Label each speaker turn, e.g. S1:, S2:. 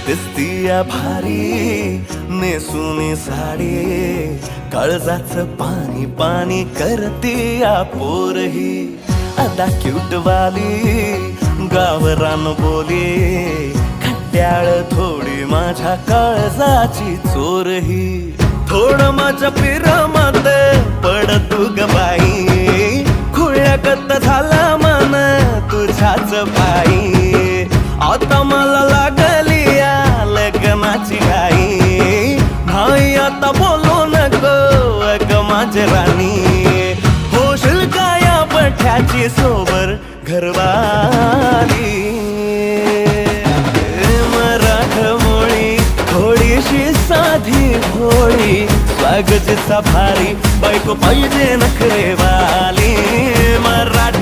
S1: दिसतीया भारी नेसूनी साडी, काळजाचं पाणी पाणी करतीया पोरही. अदा क्यूट वाली गावरान बोली, खट्याळ थोडी माझ्या काळजाची चोरही. थोडं माझ्या पिरामध्ये पड तू ग बाई, खुळ्यागत झाला मन तुझ्याच पायी. आता मला लागली या लग्नाची घाई, नाही आता बोलू नको अग माझी राणी. होशील का या पठ्याची सोबर घरवाली. मराठमोळी थोडीशी साधी भोळी, स्वागतीचा भारी बायको पाहिजे नखरेवाली. मराठी